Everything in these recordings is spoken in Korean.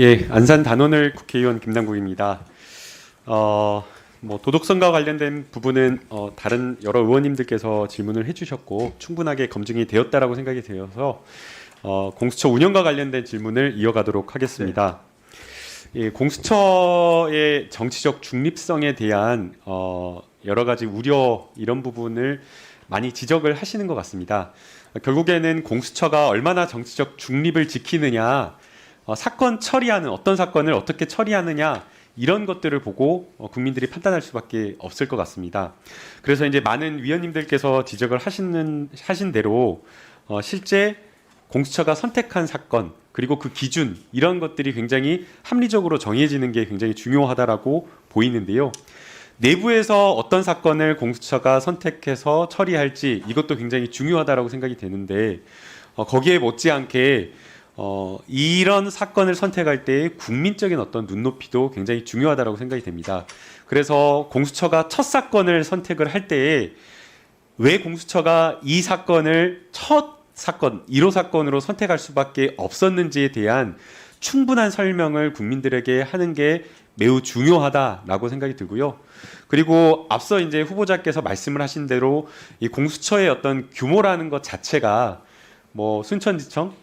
예, 안산 단원을 국회의원 김남국입니다. 도덕성과 관련된 부분은 다른 여러 의원님들께서 질문을 해주셨고 충분하게 검증이 되었다라고 생각이 되어서 공수처 운영과 관련된 질문을 이어가도록 하겠습니다. 예, 공수처의 정치적 중립성에 대한 여러 가지 우려 이런 부분을 많이 지적을 하시는 것 같습니다. 결국에는 공수처가 얼마나 정치적 중립을 지키느냐, 사건 처리하는 어떤 사건을 어떻게 처리하느냐 이런 것들을 보고 국민들이 판단할 수밖에 없을 것 같습니다. 그래서 이제 많은 위원님들께서 지적을 하신 대로 실제 공수처가 선택한 사건 그리고 그 기준 이런 것들이 굉장히 합리적으로 정해지는 게 굉장히 중요하다라고 보이는데요. 내부에서 어떤 사건을 공수처가 선택해서 처리할지 이것도 굉장히 중요하다라고 생각이 되는데 거기에 못지않게 이런 사건을 선택할 때 국민적인 어떤 눈높이도 굉장히 중요하다고 생각이 됩니다. 그래서 공수처가 첫 사건을 선택을 할 때에 왜 공수처가 이 사건을 첫 사건, 1호 사건으로 선택할 수밖에 없었는지에 대한 충분한 설명을 국민들에게 하는 게 매우 중요하다라고 생각이 들고요. 그리고 앞서 이제 후보자께서 말씀을 하신 대로 이 공수처의 어떤 규모라는 것 자체가 순천지청,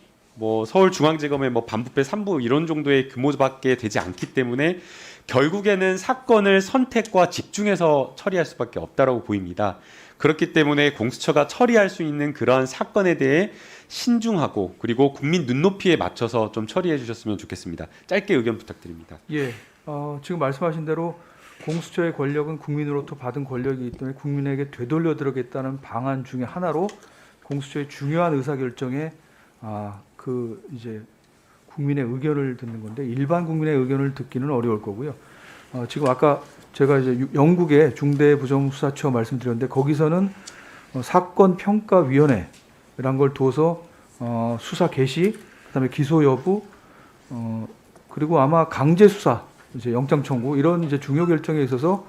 서울중앙지검의 반부패 3부 이런 정도의 규모밖에 되지 않기 때문에 결국에는 사건을 선택과 집중해서 처리할 수밖에 없다라고 보입니다. 그렇기 때문에 공수처가 처리할 수 있는 그러한 사건에 대해 신중하고 그리고 국민 눈높이에 맞춰서 좀 처리해 주셨으면 좋겠습니다. 짧게 의견 부탁드립니다. 예, 지금 말씀하신 대로 공수처의 권력은 국민으로부터 받은 권력이기 때문에 국민에게 되돌려 드리겠다는 방안 중에 하나로 공수처의 중요한 의사결정에 이제 국민의 의견을 듣는 건데 일반 국민의 의견을 듣기는 어려울 거고요. 지금 아까 제가 이제 영국의 중대부정수사처 말씀드렸는데 거기서는 사건 평가위원회라는 걸 둬서 수사 개시, 그다음에 기소 여부, 그리고 아마 강제 수사, 이제 영장 청구 이런 이제 중요 결정에 있어서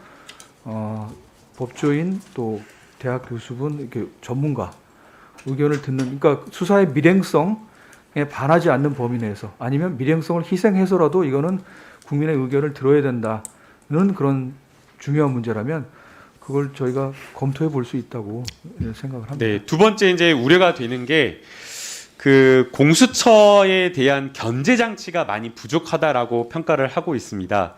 법조인 또 대학 교수분 이렇게 전문가 의견을 듣는, 그러니까 수사의 밀행성에 반하지 않는 범위 내에서 아니면 밀행성을 희생해서라도 이거는 국민의 의견을 들어야 된다는 그런 중요한 문제라면 그걸 저희가 검토해 볼 수 있다고 생각을 합니다. 네, 두 번째 이제 우려가 되는 게 그 공수처에 대한 견제 장치가 많이 부족하다라고 평가를 하고 있습니다.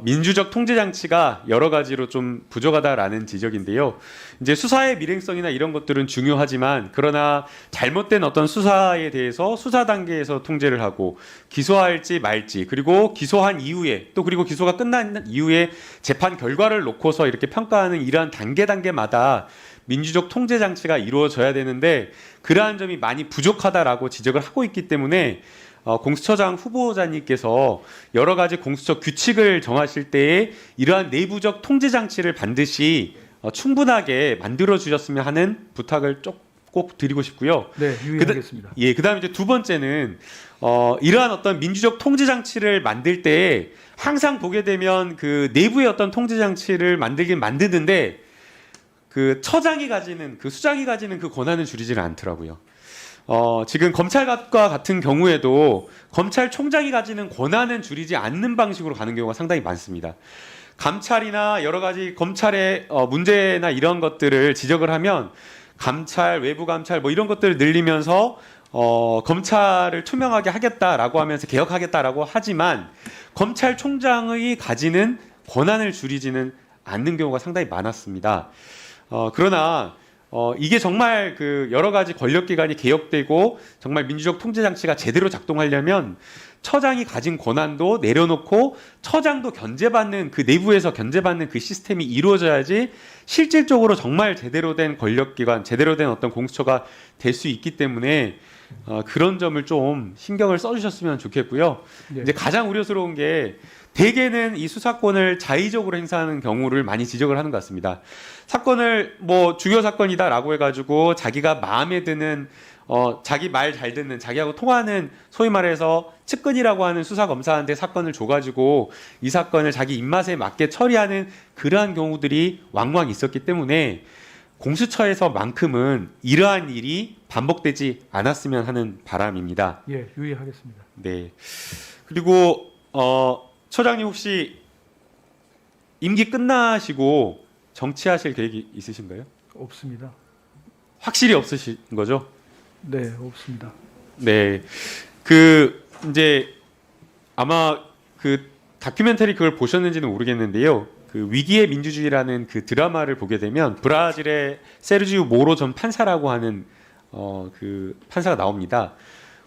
민주적 통제 장치가 여러 가지로 좀 부족하다라는 지적인데요. 이제 수사의 밀행성이나 이런 것들은 중요하지만 그러나 잘못된 어떤 수사에 대해서 수사 단계에서 통제를 하고 기소할지 말지 그리고 기소한 이후에 또 그리고 기소가 끝난 이후에 재판 결과를 놓고서 이렇게 평가하는 이러한 단계마다 민주적 통제 장치가 이루어져야 되는데 그러한 점이 많이 부족하다라고 지적을 하고 있기 때문에 공수처장 후보자님께서 여러 가지 공수처 규칙을 정하실 때에 이러한 내부적 통제 장치를 반드시 충분하게 만들어 주셨으면 하는 부탁을 꼭 드리고 싶고요. 네, 유의하겠습니다. 그다음에 이제 두 번째는 이러한 어떤 민주적 통제 장치를 만들 때 항상 보게 되면 그 내부의 어떤 통제 장치를 만들긴 만드는데 그 처장이 가지는 그 수장이 가지는 그 권한을 줄이지는 않더라고요. 지금 검찰과 같은 경우에도 검찰총장이 가지는 권한은 줄이지 않는 방식으로 가는 경우가 상당히 많습니다. 감찰이나 여러 가지 검찰의 문제나 이런 것들을 지적을 하면 감찰, 외부 감찰 이런 것들을 늘리면서 검찰을 투명하게 하겠다라고 하면서 개혁하겠다라고 하지만 검찰총장의 가지는 권한을 줄이지는 않는 경우가 상당히 많았습니다. 그러나 이게 정말 그 여러 가지 권력기관이 개혁되고 정말 민주적 통제 장치가 제대로 작동하려면 처장이 가진 권한도 내려놓고 처장도 견제받는 그 내부에서 견제받는 그 시스템이 이루어져야지 실질적으로 정말 제대로 된 권력기관, 제대로 된 어떤 공수처가 될 수 있기 때문에 그런 점을 좀 신경을 써주셨으면 좋겠고요. 네. 이제 가장 우려스러운 게 대개는 이 수사권을 자의적으로 행사하는 경우를 많이 지적을 하는 것 같습니다. 사건을 중요 사건이다라고 해가지고 자기가 마음에 드는 자기 말 잘 듣는 자기하고 통하는 소위 말해서 측근이라고 하는 수사 검사한테 사건을 줘가지고 이 사건을 자기 입맛에 맞게 처리하는 그러한 경우들이 왕왕 있었기 때문에 공수처에서만큼은 이러한 일이 반복되지 않았으면 하는 바람입니다. 예, 유의하겠습니다. 네. 그리고 처장님 혹시 임기 끝나시고 정치하실 계획이 있으신가요? 없습니다. 확실히 없으신 거죠? 네, 없습니다. 네. 이제 아마 그 다큐멘터리 그걸 보셨는지는 모르겠는데요. 그 위기의 민주주의라는 그 드라마를 보게 되면 브라질의 세르지오 모로 전 판사라고 하는 그 판사가 나옵니다.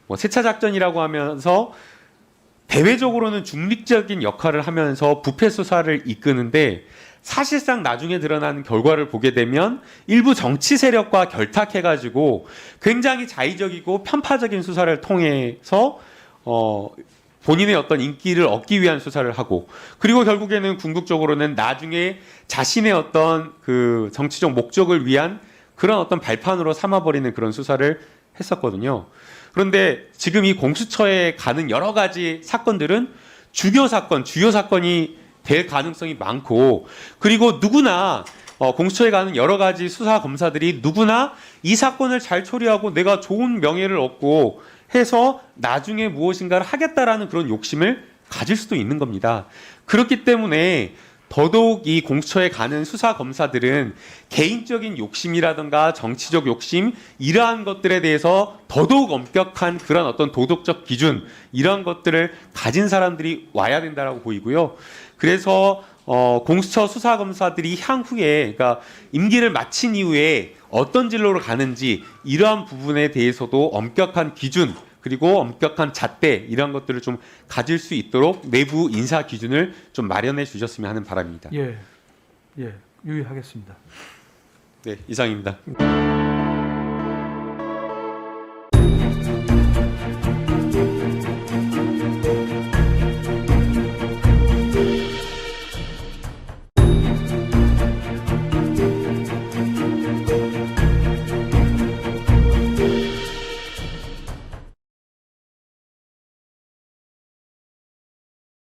뭐 세차 작전이라고 하면서 대외적으로는 중립적인 역할을 하면서 부패 수사를 이끄는데 사실상 나중에 드러나는 결과를 보게 되면 일부 정치 세력과 결탁해가지고 굉장히 자의적이고 편파적인 수사를 통해서 본인의 어떤 인기를 얻기 위한 수사를 하고, 그리고 결국에는 궁극적으로는 나중에 자신의 어떤 그 정치적 목적을 위한 그런 어떤 발판으로 삼아버리는 그런 수사를 했었거든요. 그런데 지금 이 공수처에 가는 여러 가지 사건들은 주요 사건이 될 가능성이 많고, 그리고 누구나 공수처에 가는 여러 가지 수사 검사들이 누구나 이 사건을 잘 처리하고 내가 좋은 명예를 얻고 해서 나중에 무엇인가를 하겠다라는 그런 욕심을 가질 수도 있는 겁니다. 그렇기 때문에 더더욱 이 공수처에 가는 수사 검사들은 개인적인 욕심이라든가 정치적 욕심, 이러한 것들에 대해서 더더욱 엄격한 그런 어떤 도덕적 기준, 이러한 것들을 가진 사람들이 와야 된다라고 보이고요. 그래서 공수처 수사 검사들이 향후에, 그러니까 임기를 마친 이후에 어떤 진로로 가는지 이러한 부분에 대해서도 엄격한 기준, 그리고 엄격한 잣대, 이런 것들을 좀 가질 수 있도록 내부 인사 기준을 좀 마련해 주셨으면 하는 바람입니다. 예, 유의하겠습니다. 네, 이상입니다.